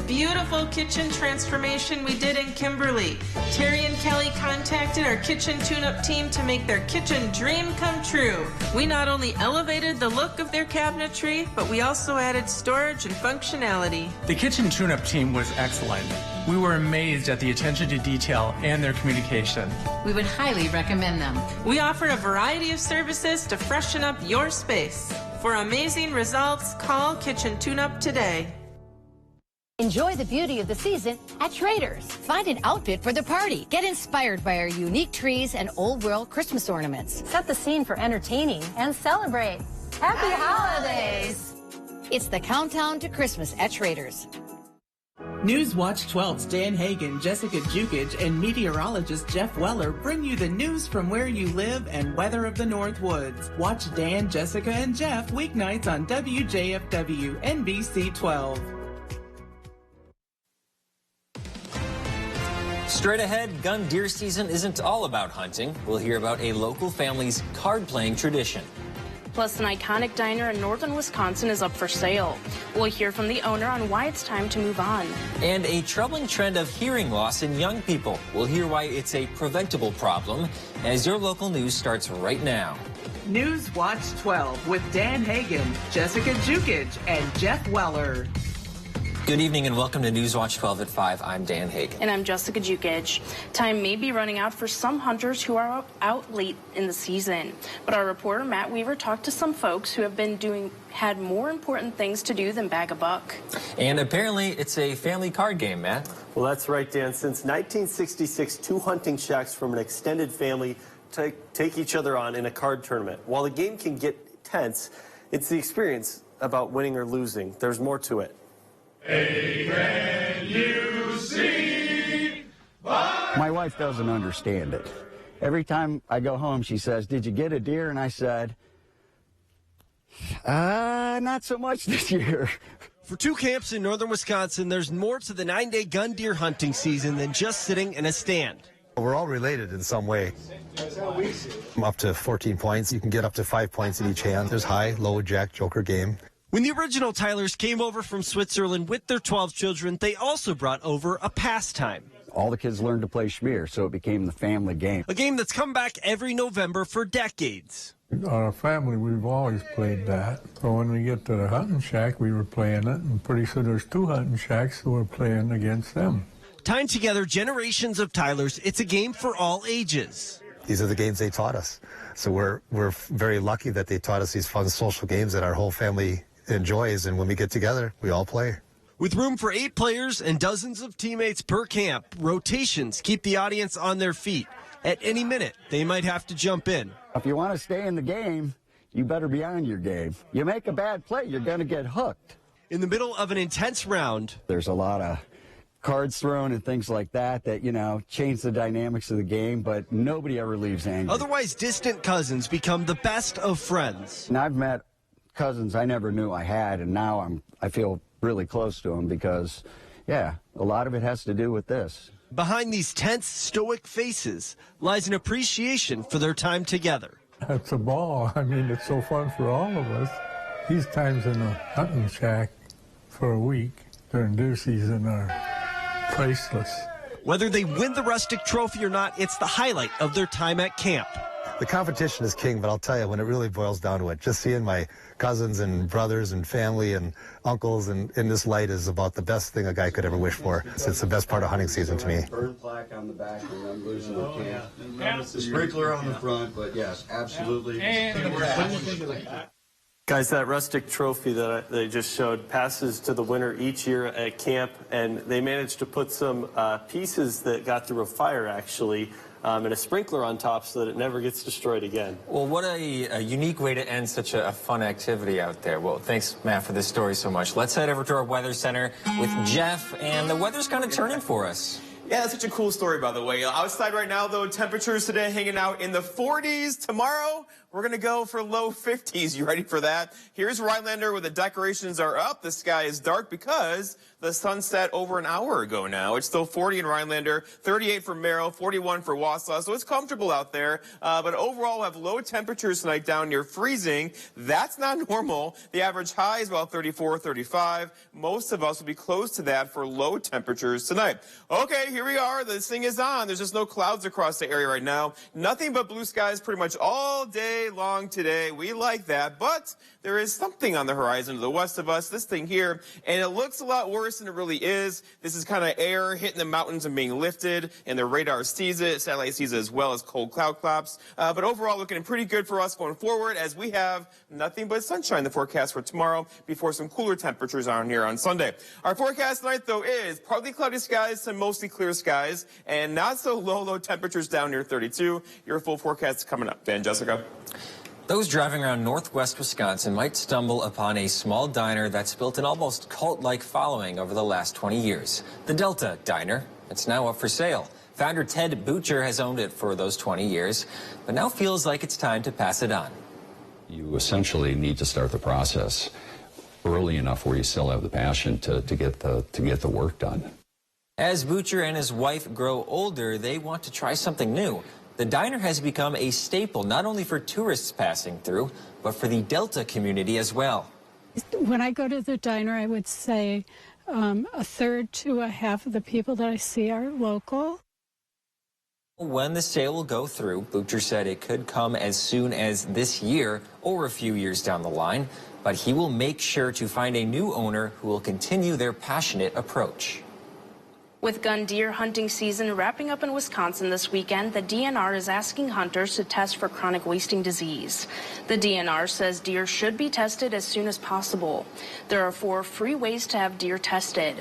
beautiful kitchen transformation we did in Kimberly. Terry and Kelly contacted our kitchen tune-up team to make their kitchen dream come true. We not only elevated the look of their cabinetry, but we also added storage and functionality. The kitchen tune-up team was excellent. We were amazed at the attention to detail and their communication. We would highly recommend them. We offer a variety of services to freshen up your space. For amazing results, call Kitchen Tune-Up today. Enjoy the beauty of the season at Traders. Find an outfit for the party. Get inspired by our unique trees and old world Christmas ornaments. Set the scene for entertaining and celebrate. Happy holidays! It's the countdown to Christmas at Traders. Newswatch 12's Dan Hagan, Jessica Jukic, and meteorologist Jeff Weller bring you the news from where you live and weather of the North Woods. Watch Dan, Jessica, and Jeff weeknights on WJFW NBC 12. Straight ahead, gun deer season isn't all about hunting. We'll hear about a local family's card-playing tradition. Plus, an iconic diner in northern Wisconsin is up for sale. We'll hear from the owner on why it's time to move on. And a troubling trend of hearing loss in young people. We'll hear why it's a preventable problem as your local news starts right now. Newswatch 12 with Dan Hagan, Jessica Jukic, and Jeff Weller. Good evening and welcome to Newswatch 12 at 5. I'm Dan Hagan. And I'm Jessica Jukic. Time may be running out for some hunters who are out late in the season. But our reporter Matt Weaver talked to some folks who have had more important things to do than bag a buck. And apparently it's a family card game, Matt. Well, that's right, Dan. Since 1966, 2 hunting shacks from an extended family take each other on in a card tournament. While the game can get tense, it's the experience about winning or losing. There's more to it. Can you see? My wife doesn't understand it. Every time I go home, she says, "Did you get a deer?" And I said, not so much this year. For 2 camps in northern Wisconsin, there's more to the 9-day gun deer hunting season than just sitting in a stand. We're all related in some way. Up to 14 points. You can get up to 5 points in each hand. There's high, low, jack, joker game. When the original Tylers came over from Switzerland with their 12 children, they also brought over a pastime. All the kids learned to play schmear, so it became the family game. A game that's come back every November for decades. Our family, we've always played that. So when we get to the hunting shack, we were playing it, and pretty soon there's 2 hunting shacks, so we're playing against them. Tying together generations of Tylers, it's a game for all ages. These are the games they taught us. So we're very lucky that they taught us these fun social games that our whole family enjoys, and when we get together, we all play. With room for 8 players and dozens of teammates per camp, rotations keep the audience on their feet. At any minute, they might have to jump in. If you want to stay in the game, you better be on your game. You make a bad play, you're going to get hooked. In the middle of an intense round, there's a lot of cards thrown and things like that, change the dynamics of the game, but nobody ever leaves angry. Otherwise distant cousins become the best of friends. And I've met cousins I never knew I had, and now I feel really close to them because, a lot of it has to do with this. Behind these tense, stoic faces lies an appreciation for their time together. It's a ball. I mean, it's so fun for all of us. These times in a hunting shack for a week during deer season are priceless. Whether they win the rustic trophy or not, it's the highlight of their time at camp. The competition is king, but I'll tell you, when it really boils down to it, just seeing my cousins and brothers and family and uncles in this light is about the best thing a guy could ever wish for. It's the best part of hunting season to me. Burn plaque on the back and I'm losing the camp. The sprinkler on the front, but yes, absolutely. Guys, that rustic trophy that they just showed passes to the winner each year at camp, and they managed to put some pieces that got through a fire, actually, and a sprinkler on top so that it never gets destroyed again. Well, what a unique way to end such a fun activity out there. Well, thanks, Matt, for this story so much. Let's head over to our weather center with Jeff, and the weather's kind of turning for us. Yeah, that's such a cool story, by the way. Outside right now, though, temperatures today hanging out in the 40s. Tomorrow, we're going to go for low 50s. You ready for that? Here's Rhinelander where the decorations are up. The sky is dark because the sun set over an hour ago now. It's still 40 in Rhinelander, 38 for Merrill, 41 for Wausau. So it's comfortable out there. But overall, we'll have low temperatures tonight down near freezing. That's not normal. The average high is about 34, 35. Most of us will be close to that for low temperatures tonight. Okay, here we are. This thing is on. There's just no clouds across the area right now. Nothing but blue skies pretty much all day long today. We like that. But there is something on the horizon to the west of us, this thing here, and it looks a lot worse than it really is. This is kind of air hitting the mountains and being lifted, and the radar sees it, satellite sees it as well as cold cloud claps. But overall, looking pretty good for us going forward as we have nothing but sunshine in the forecast for tomorrow before some cooler temperatures on here on Sunday. Our forecast tonight, though, is partly cloudy skies to mostly clear skies, and not so low temperatures down near 32. Your full forecast is coming up. Dan, Jessica. Those driving around northwest Wisconsin might stumble upon a small diner that's built an almost cult-like following over the last 20 years. The Delta Diner. It's now up for sale. Founder Ted Butcher has owned it for those 20 years, but now feels like it's time to pass it on. You essentially need to start the process early enough where you still have the passion to get the work done. As Butcher and his wife grow older, they want to try something new. The diner has become a staple not only for tourists passing through, but for the Delta community as well. When I go to the diner, I would say a third to a half of the people that I see are local. When the sale will go through, Butcher said it could come as soon as this year or a few years down the line, but he will make sure to find a new owner who will continue their passionate approach. With gun deer hunting season wrapping up in Wisconsin this weekend, the DNR is asking hunters to test for chronic wasting disease. The DNR says deer should be tested as soon as possible. There are 4 free ways to have deer tested.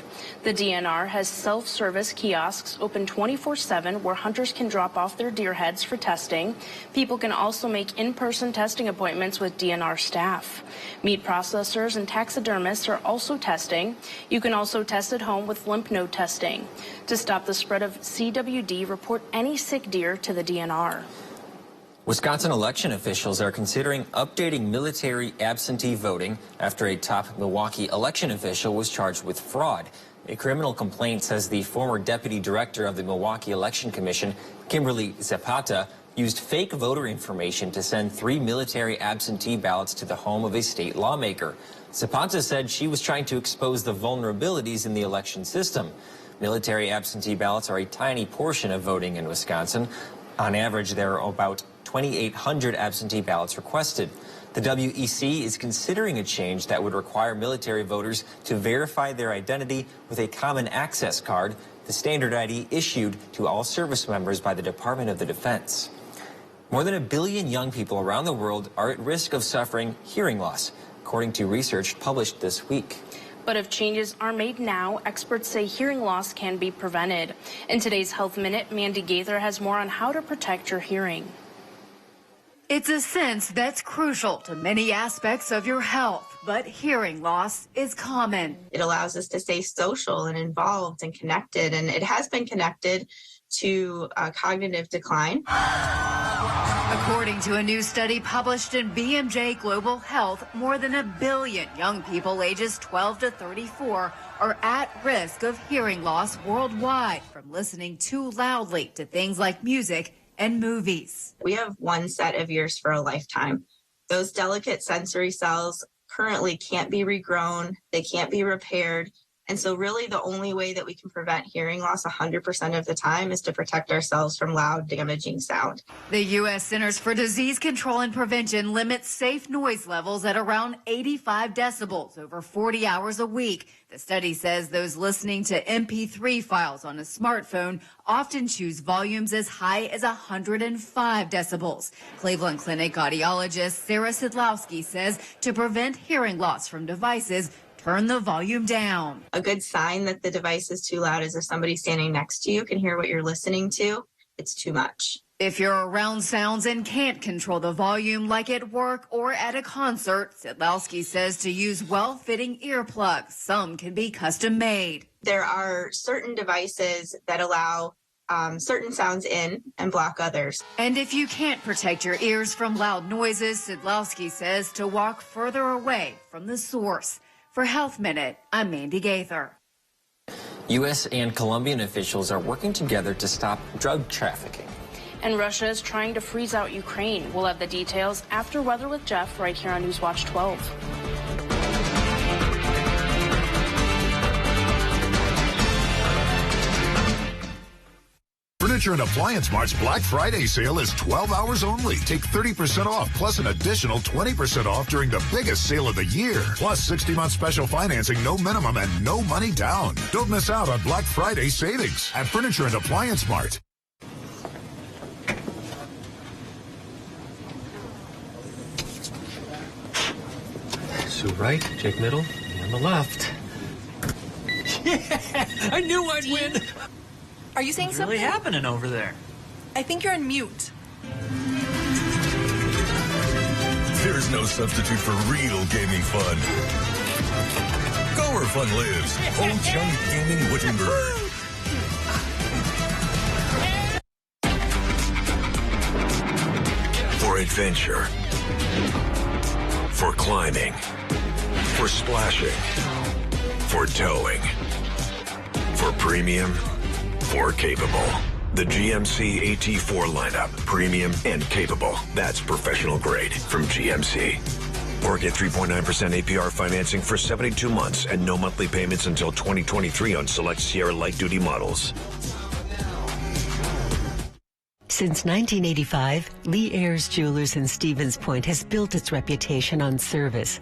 The DNR has self-service kiosks open 24/7 where hunters can drop off their deer heads for testing. People can also make in-person testing appointments with DNR staff. Meat processors and taxidermists are also testing. You can also test at home with lymph node testing. To stop the spread of CWD, report any sick deer to the DNR. Wisconsin election officials are considering updating military absentee voting after a top Milwaukee election official was charged with fraud. A criminal complaint says the former deputy director of the Milwaukee Election Commission, Kimberly Zapata, used fake voter information to send 3 military absentee ballots to the home of a state lawmaker. Zapata said she was trying to expose the vulnerabilities in the election system. Military absentee ballots are a tiny portion of voting in Wisconsin. On average, there are about 2,800 absentee ballots requested. The WEC is considering a change that would require military voters to verify their identity with a common access card, the standard ID issued to all service members by the Department of the Defense. More than 1 billion young people around the world are at risk of suffering hearing loss, according to research published this week. But if changes are made now, experts say hearing loss can be prevented. In today's Health Minute, Mandy Gaither has more on how to protect your hearing. It's a sense that's crucial to many aspects of your health, but hearing loss is common. It allows us to stay social and involved and connected, and it has been connected to cognitive decline. According to a new study published in BMJ Global Health, more than 1 billion young people ages 12 to 34 are at risk of hearing loss worldwide from listening too loudly to things like music and movies. We have one set of ears for a lifetime. Those delicate sensory cells currently can't be regrown, they can't be repaired. And so really the only way that we can prevent hearing loss 100% of the time is to protect ourselves from loud, damaging sound. The U.S. Centers for Disease Control and Prevention limits safe noise levels at around 85 decibels over 40 hours a week. The study says those listening to MP3 files on a smartphone often choose volumes as high as 105 decibels. Cleveland Clinic audiologist Sarah Sidlowski says to prevent hearing loss from devices, turn the volume down. A good sign that the device is too loud is if somebody standing next to you can hear what you're listening to. It's too much. If you're around sounds and can't control the volume like at work or at a concert, Sidlowski says to use well-fitting earplugs. Some can be custom made. there are certain devices that allow certain sounds in and block others. And if you can't protect your ears from loud noises, Sidlowski says to walk further away from the source. For Health Minute, I'm Mandy Gaither. U.S. and Colombian officials are working together to stop drug trafficking. And Russia is trying to freeze out Ukraine. We'll have the details after Weather with Jeff right here on Newswatch 12. Furniture and Appliance Mart's Black Friday sale is 12 hours only. Take 30% off plus an additional 20% off during the biggest sale of the year. Plus 60-month special financing, no minimum and no money down. Don't miss out on Black Friday savings at Furniture and Appliance Mart. Sue right, Jake middle, and on the left. Yeah, I knew I'd win. Are you saying What's something? really happening over there? I think you're on mute. There's no substitute for real gaming fun. Go where fun lives. Ho Chung Gaming Wittenberg. For adventure. For climbing. For splashing. For towing. For premium. For capable. The GMC AT4 lineup. Premium and capable. That's professional grade from GMC. Or get 3.9% APR financing for 72 months and no monthly payments until 2023 on select Sierra light duty models. Since 1985, Lee Ayers Jewelers in Stevens Point has built its reputation on service.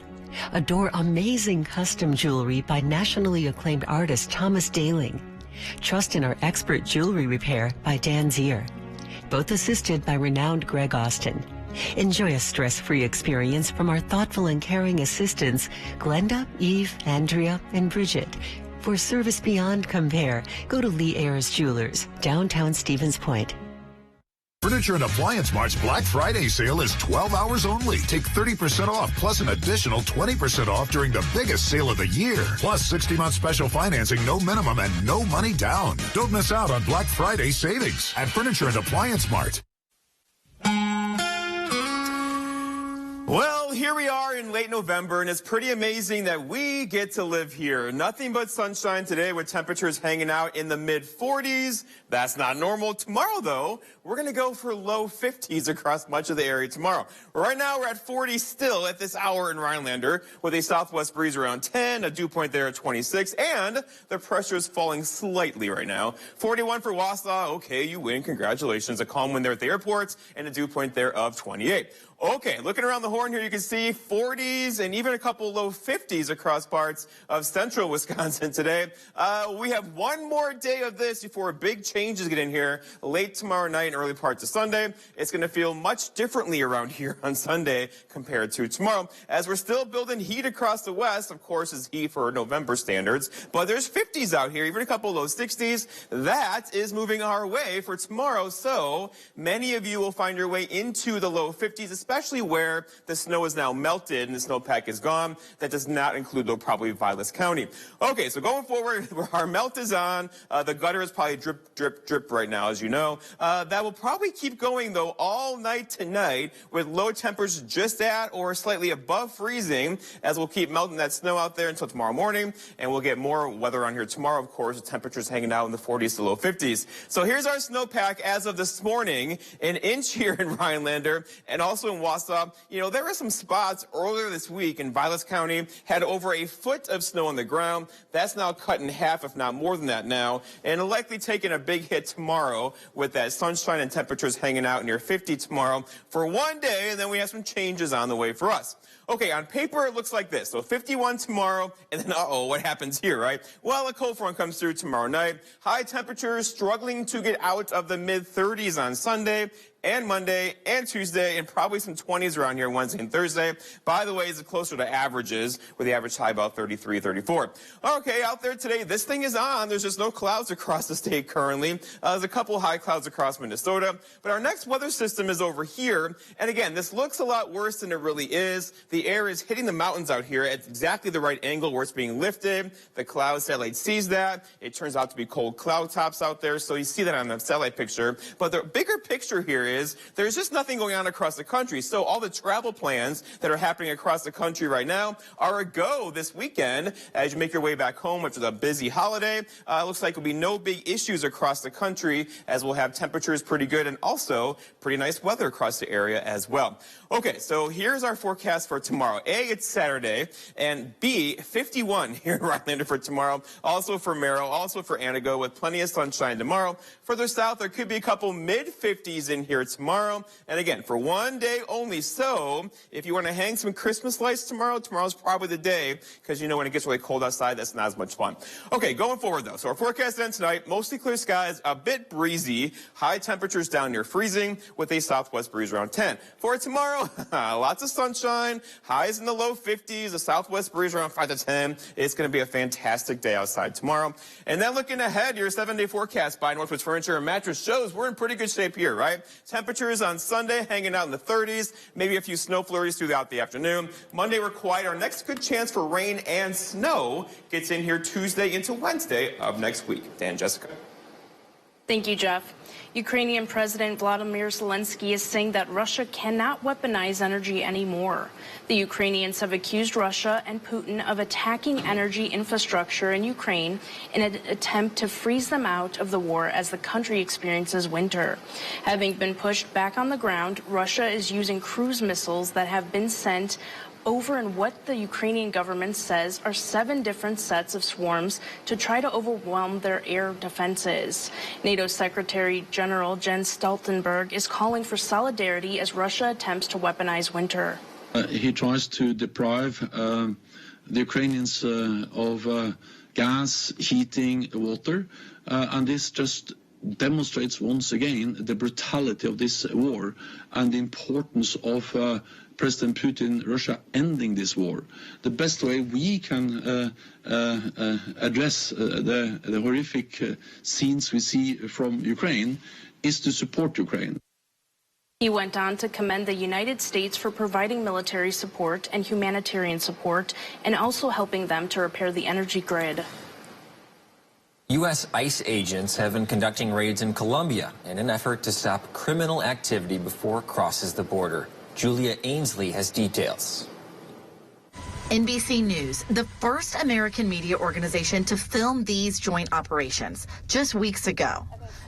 Adore amazing custom jewelry by nationally acclaimed artist Thomas Daling. Trust in our expert jewelry repair by Dan Zier. Both assisted by renowned Greg Austin. Enjoy a stress-free experience from our thoughtful and caring assistants, Glenda, Eve, Andrea, and Bridget. For service beyond compare, go to Lee Ayers Jewelers, downtown Stevens Point. Furniture and Appliance Mart's Black Friday sale is 12 hours only. Take 30% off plus an additional 20% off during the biggest sale of the year. Plus 60-month special financing, no minimum and no money down. Don't miss out on Black Friday savings at Furniture and Appliance Mart. Well, here we are in late November, and it's pretty amazing that we get to live here. Nothing but sunshine today with temperatures hanging out in the mid-40s. That's not normal. Tomorrow, though, we're going to go for low 50s across much of the area tomorrow. Right now, we're at 40 still at this hour in Rhinelander with a southwest breeze around 10, a dew point there at 26, and the pressure is falling slightly right now. 41 for Wausau. Okay, you win. Congratulations. A calm wind there at the airport and a dew point there of 28. Okay, looking around the horn here, you can see 40s and even a couple low 50s across parts of central Wisconsin today. We have one more day of this before big changes get in here late tomorrow night and early parts of Sunday. It's going to feel much differently around here on Sunday compared to tomorrow, as we're still building heat across the west. Of course, is heat for November standards, but there's 50s out here, even a couple low 60s. That is moving our way for tomorrow, so many of you will find your way into the low 50s, especially where the snow is now melted and the snowpack is gone. That does not include, though, probably Vilas County. Okay, so going forward, our melt is on. The gutter is probably drip, drip, drip right now, as you know. That will probably keep going, though, all night tonight with low temperatures just at or slightly above freezing, as we'll keep melting that snow out there until tomorrow morning, and we'll get more weather on here tomorrow, of course, with temperatures hanging out in the 40s to low 50s. So here's our snowpack as of this morning, an inch here in Rhinelander and also in Wausau. You know, there were some spots earlier this week in Vilas County had over a foot of snow on the ground. That's now cut in half, if not more than that now, and likely taking a big hit tomorrow with that sunshine and temperatures hanging out near 50 tomorrow for one day, and then we have some changes on the way for us. Okay, on paper, it looks like this. So 51 tomorrow, and then, what happens here, right? Well, a cold front comes through tomorrow night. High temperatures struggling to get out of the mid-30s on Sunday. and Monday and Tuesday, and probably some 20s around here Wednesday and Thursday. By the way, it's closer to averages, with the average high about 33, 34. Okay, out there today, this thing is on. There's just no clouds across the state currently. There's a couple high clouds across Minnesota, but our next weather system is over here. And again, this looks a lot worse than it really is. The air is hitting the mountains out here at exactly the right angle where it's being lifted. The cloud satellite sees that. It turns out to be cold cloud tops out there, so you see that on the satellite picture. But the bigger picture here is there's just nothing going on across the country. So all the travel plans that are happening across the country right now are a go this weekend as you make your way back home after the busy holiday. It looks like there'll be no big issues across the country, as we'll have temperatures pretty good and also pretty nice weather across the area as well. Okay, so here's our forecast for tomorrow. A, it's Saturday, and B, 51 here in Rhinelander for tomorrow, also for Merrill, also for Antigo, with plenty of sunshine tomorrow. Further south, there could be a couple mid-50s in here tomorrow, and again, for one day only. So if you want to hang some Christmas lights tomorrow, tomorrow's probably the day, because you know when it gets really cold outside, that's not as much fun. Okay, going forward though, so our forecast then tonight, mostly clear skies, a bit breezy, high temperatures down near freezing, with a southwest breeze around 10. For tomorrow, lots of sunshine, highs in the low 50s, a southwest breeze around 5 to 10. It's going to be a fantastic day outside tomorrow. And then looking ahead, your 7-day forecast by Northwoods Furniture and Mattress shows we're in pretty good shape here, right? Temperatures on Sunday hanging out in the 30s, maybe a few snow flurries throughout the afternoon. Monday we're quiet. Our next good chance for rain and snow gets in here Tuesday into Wednesday of next week. Dan, Jessica. Thank you, Jeff. Ukrainian President Vladimir Zelensky is saying that Russia cannot weaponize energy anymore. The Ukrainians have accused Russia and Putin of attacking energy infrastructure in Ukraine in an attempt to freeze them out of the war as the country experiences winter. Having been pushed back on the ground, Russia is using cruise missiles that have been sent over in what the Ukrainian government says are 7 different sets of swarms to try to overwhelm their air defenses. NATO Secretary General Jens Stoltenberg is calling for solidarity as Russia attempts to weaponize winter. He tries to deprive the Ukrainians of gas, heating, water, and this just demonstrates once again the brutality of this war and the importance of President Putin, Russia ending this war. The best way we can address the horrific scenes we see from Ukraine is to support Ukraine. He went on to commend the United States for providing military support and humanitarian support and also helping them to repair the energy grid. U.S. ICE agents have been conducting raids in Colombia in an effort to stop criminal activity before it crosses the border. Julia Ainsley has details. NBC News, the first American media organization to film these joint operations just weeks ago.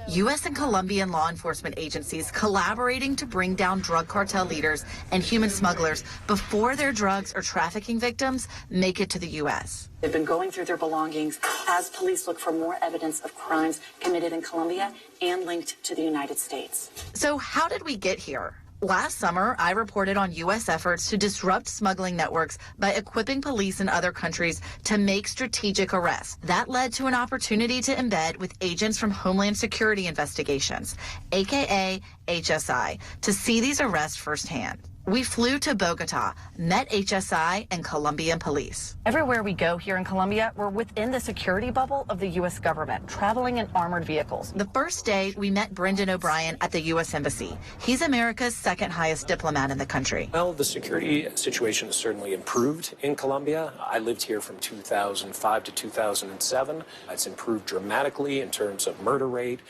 U.S. and Colombian law enforcement agencies collaborating to bring down drug cartel leaders and human smugglers before their drugs or trafficking victims make it to the U.S. They've been going through their belongings as police look for more evidence of crimes committed in Colombia and linked to the United States. So how did we get here? Last summer, I reported on U.S. efforts to disrupt smuggling networks by equipping police in other countries to make strategic arrests. That led to an opportunity to embed with agents from Homeland Security Investigations, aka HSI, to see these arrests firsthand. We flew to Bogota, met HSI and Colombian police. Everywhere we go here in Colombia, we're within the security bubble of the U.S. government, traveling in armored vehicles. The first day, we met Brendan O'Brien at the U.S. Embassy. He's America's second highest diplomat in the country. Well, the security situation has certainly improved in Colombia. I lived here from 2005 to 2007. It's improved dramatically in terms of murder rate,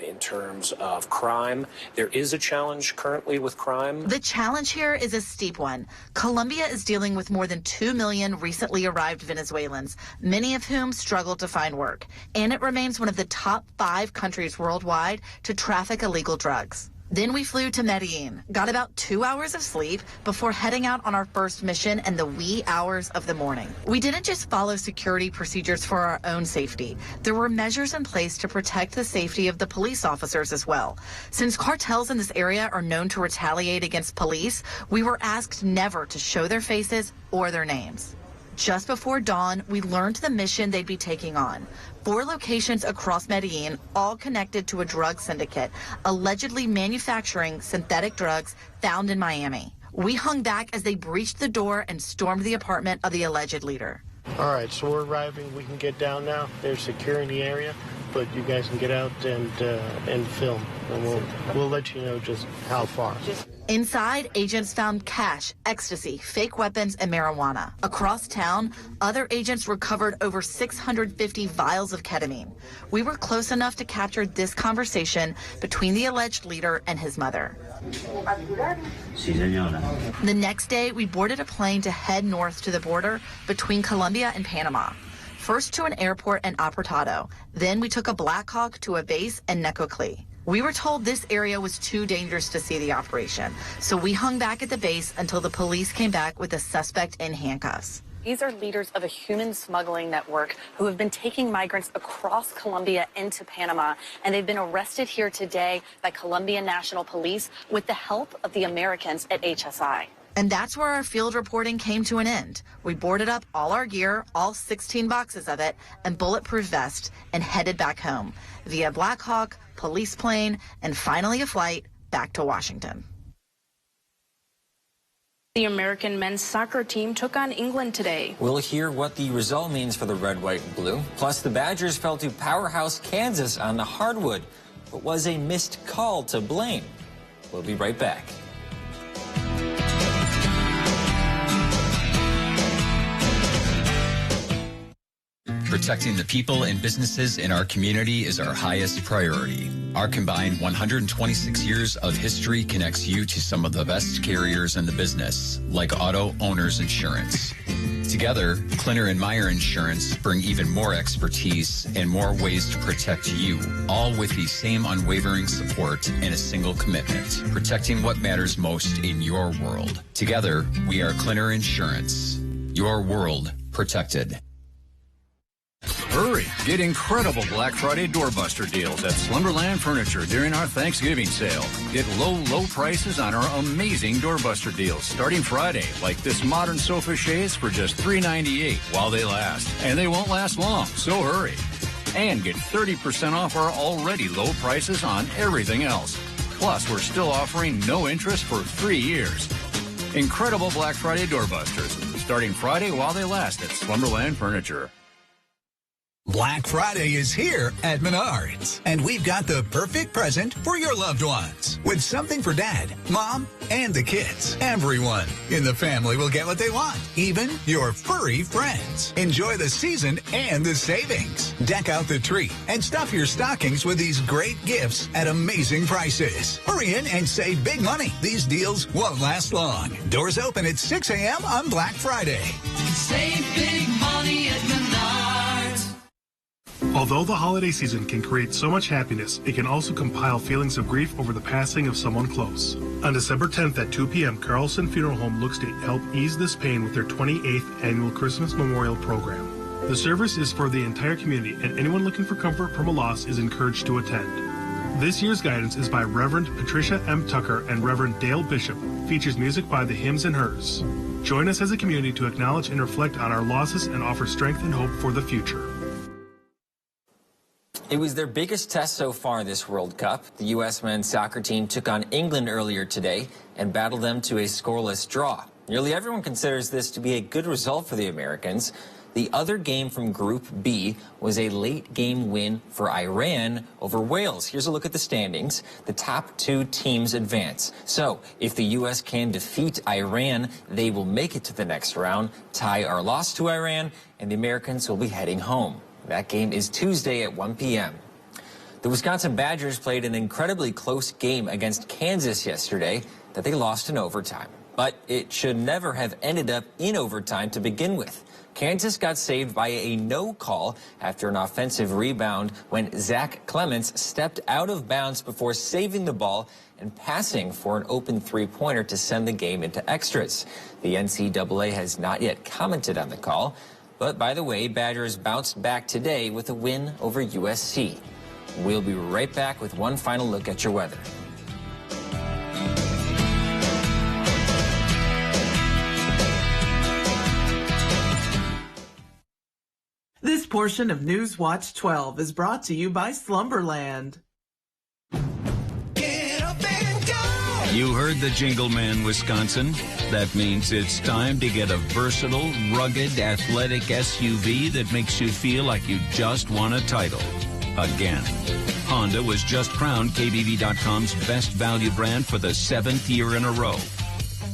in terms of crime. There is a challenge currently with crime. The challenge here is a steep one. Colombia is dealing with more than 2 million recently arrived Venezuelans, many of whom struggle to find work. And it remains one of the top 5 countries worldwide to traffic illegal drugs. Then we flew to Medellin, got about 2 hours of sleep before heading out on our first mission in the wee hours of the morning. We didn't just follow security procedures for our own safety. There were measures in place to protect the safety of the police officers as well. Since cartels in this area are known to retaliate against police, we were asked never to show their faces or their names. Just before dawn, we learned the mission they'd be taking on. 4 locations across Medellin, all connected to a drug syndicate, allegedly manufacturing synthetic drugs found in Miami. We hung back as they breached the door and stormed the apartment of the alleged leader. All right, so we're arriving. We can get down now. They're securing the area, but you guys can get out and film, and we'll let you know just how far. Inside, agents found cash, ecstasy, fake weapons, and marijuana. Across town, other agents recovered over 650 vials of ketamine. We were close enough to capture this conversation between the alleged leader and his mother. The next day, we boarded a plane to head north to the border between Colombia and Panama. First to an airport in Aportado, then we took a Black Hawk to a base in Necoclí. We were told this area was too dangerous to see the operation, so we hung back at the base until the police came back with a suspect in handcuffs. These are leaders of a human smuggling network who have been taking migrants across Colombia into Panama, and they've been arrested here today by Colombian National Police with the help of the Americans at HSI. And that's where our field reporting came to an end. We boarded up all our gear, all 16 boxes of it, and bulletproof vest, and headed back home via Black Hawk, police plane, and finally a flight back to Washington. The American men's soccer team took on England today. We'll hear what the result means for the red, white, and blue. Plus, the Badgers fell to powerhouse Kansas on the hardwood, but was a missed call to blame. We'll be right back. Protecting the people and businesses in our community is our highest priority. Our combined 126 years of history connects you to some of the best carriers in the business, like Auto Owners Insurance. Together, Klinner and Meyer Insurance bring even more expertise and more ways to protect you, all with the same unwavering support and a single commitment, protecting what matters most in your world. Together, we are Klinner Insurance. Your world protected. Hurry! Get incredible Black Friday doorbuster deals at Slumberland Furniture during our Thanksgiving sale. Get low prices on our amazing doorbuster deals starting Friday, like this modern sofa chaise for just $3.98 while they last. And they won't last long, so hurry. And get 30% off our already low prices on everything else. Plus, we're still offering no interest for 3 years. Incredible Black Friday doorbusters starting Friday while they last at Slumberland Furniture. Black Friday is here at Menards, and we've got the perfect present for your loved ones. With something for Dad, Mom, and the kids. Everyone in the family will get what they want, even your furry friends. Enjoy the season and the savings. Deck out the tree and stuff your stockings with these great gifts at amazing prices. Hurry in and save big money. These deals won't last long. Doors open at 6 a.m. on Black Friday. Save big money at Menards. Although the holiday season can create so much happiness, it can also compile feelings of grief over the passing of someone close. On December 10th at 2 p.m., Carlson Funeral Home looks to help ease this pain with their 28th annual Christmas Memorial Program. The service is for the entire community, and anyone looking for comfort from a loss is encouraged to attend. This year's guidance is by Reverend Patricia M. Tucker and Reverend Dale Bishop, features music by the Hymns and Hers. Join us as a community to acknowledge and reflect on our losses and offer strength and hope for the future. It was their biggest test so far this World Cup. The U.S. men's soccer team took on England earlier today and battled them to a scoreless draw. Nearly everyone considers this to be a good result for the Americans. The other game from Group B was a late-game win for Iran over Wales. Here's a look at the standings. The top 2 teams advance. So if the U.S. can defeat Iran, they will make it to the next round, tie or loss to Iran, and the Americans will be heading home. That game is Tuesday at 1 p.m. The Wisconsin Badgers played an incredibly close game against Kansas yesterday that they lost in overtime. But it should never have ended up in overtime to begin with. Kansas got saved by a no call after an offensive rebound when Zach Clements stepped out of bounds before saving the ball and passing for an open three-pointer to send the game into extras. The NCAA has not yet commented on the call. But by the way, Badgers bounced back today with a win over USC. We'll be right back with one final look at your weather. portion of News Watch 12 is brought to you by Slumberland. You heard the jingle man, Wisconsin. That means it's time to get a versatile, rugged, athletic SUV that makes you feel like you just won a title. Again. Honda was just crowned KBB.com's best value brand for the 7th year in a row.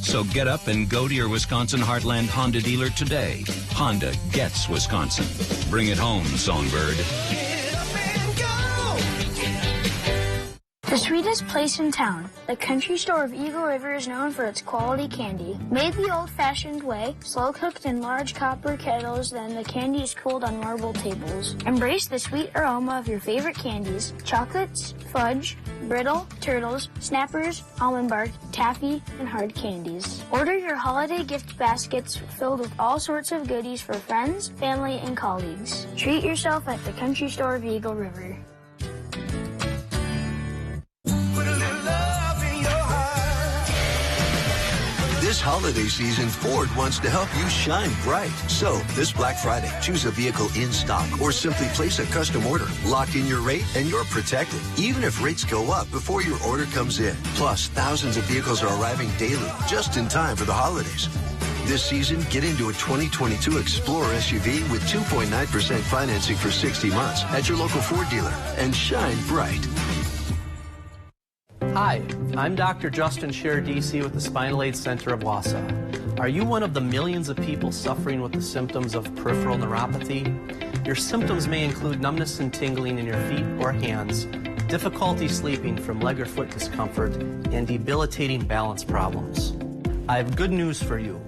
So get up and go to your Wisconsin Heartland Honda dealer today. Honda gets Wisconsin. Bring it home, Songbird. The sweetest place in town, the country store of Eagle River, is known for its quality candy. Made the old-fashioned way, slow-cooked in large copper kettles, then the candy is cooled on marble tables. Embrace the sweet aroma of your favorite candies: chocolates, fudge, brittle, turtles, snappers, almond bark, taffy, and hard candies. Order your holiday gift baskets filled with all sorts of goodies for friends, family, and colleagues. Treat yourself at the country store of Eagle River. This holiday season, Ford wants to help you shine bright. So, this Black Friday, choose a vehicle in stock or simply place a custom order. Lock in your rate and you're protected, even if rates go up before your order comes in. Plus, thousands of vehicles are arriving daily, just in time for the holidays. This season, get into a 2022 Explorer SUV with 2.9% financing for 60 months at your local Ford dealer and shine bright. Hi, I'm Dr. Justin Scherer, DC, with the Spinal Aid Center of Wausau. Are you one of the millions of people suffering with the symptoms of peripheral neuropathy? Your symptoms may include numbness and tingling in your feet or hands, difficulty sleeping from leg or foot discomfort, and debilitating balance problems. I have good news for you.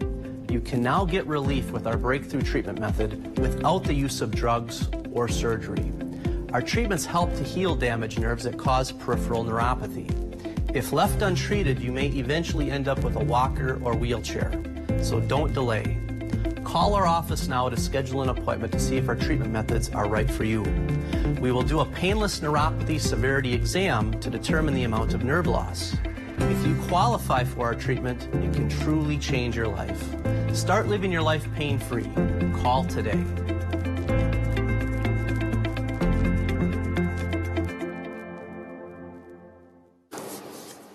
You can now get relief with our breakthrough treatment method without the use of drugs or surgery. Our treatments help to heal damaged nerves that cause peripheral neuropathy. If left untreated, you may eventually end up with a walker or wheelchair, so don't delay. Call our office now to schedule an appointment to see if our treatment methods are right for you. We will do a painless neuropathy severity exam to determine the amount of nerve loss. If you qualify for our treatment, it can truly change your life. Start living your life pain-free. Call today.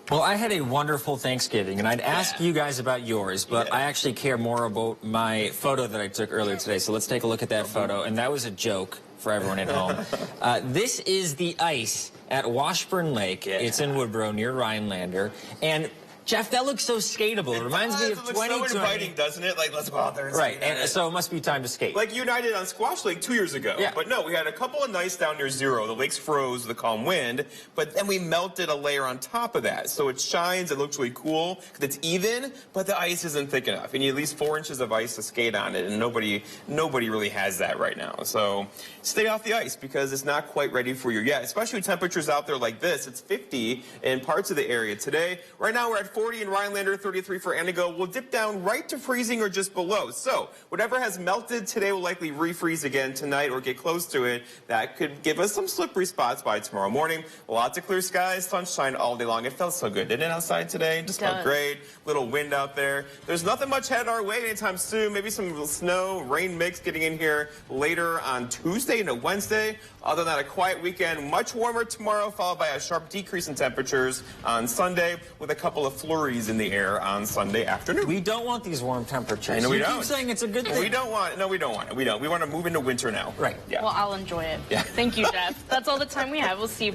Well, I had a wonderful Thanksgiving, and I'd ask you guys about yours, but I actually care more about my photo that I took earlier today. So let's take a look at that photo, and that was a joke for everyone at home. This is the ice at Washburn Lake. It's in Woodborough near Rhinelander, and Jeff, that looks so skatable. It reminds me of 2020. It looks so inviting, doesn't it? Like, let's go out there and skate. Right, and so it must be time to skate. Like you and I did on Squash Lake 2 years ago. Yeah. But no, we had a couple of nights down near zero. The lakes froze with the calm wind, but then we melted a layer on top of that. So it shines, it looks really cool, because it's even, but the ice isn't thick enough. You need at least 4 inches of ice to skate on it, and nobody really has that right now. So stay off the ice, because it's not quite ready for you yet, especially with temperatures out there like this. It's 50 in parts of the area today. Right now we're at 40 in Rhinelander, 33 for Antigo. We'll dip down right to freezing or just below. So whatever has melted today will likely refreeze again tonight or get close to it. That could give us some slippery spots by tomorrow morning. Lots of clear skies, sunshine all day long. It felt so good, didn't it, outside today? Just felt great. Little wind out there. There's nothing much headed our way anytime soon. Maybe some snow, rain mix getting in here later on Tuesday into Wednesday. Other than that, a quiet weekend. Much warmer tomorrow, followed by a sharp decrease in temperatures on Sunday with a couple of flurries in the air on Sunday afternoon. We don't want these warm temperatures. No, we you don't. keep saying it's a good thing. We don't want it. No, we don't want it. We don't. We want to move into winter now. Right. Yeah. Well, I'll enjoy it. Yeah. Thank you, Jeff. That's all the time we have. We'll see you.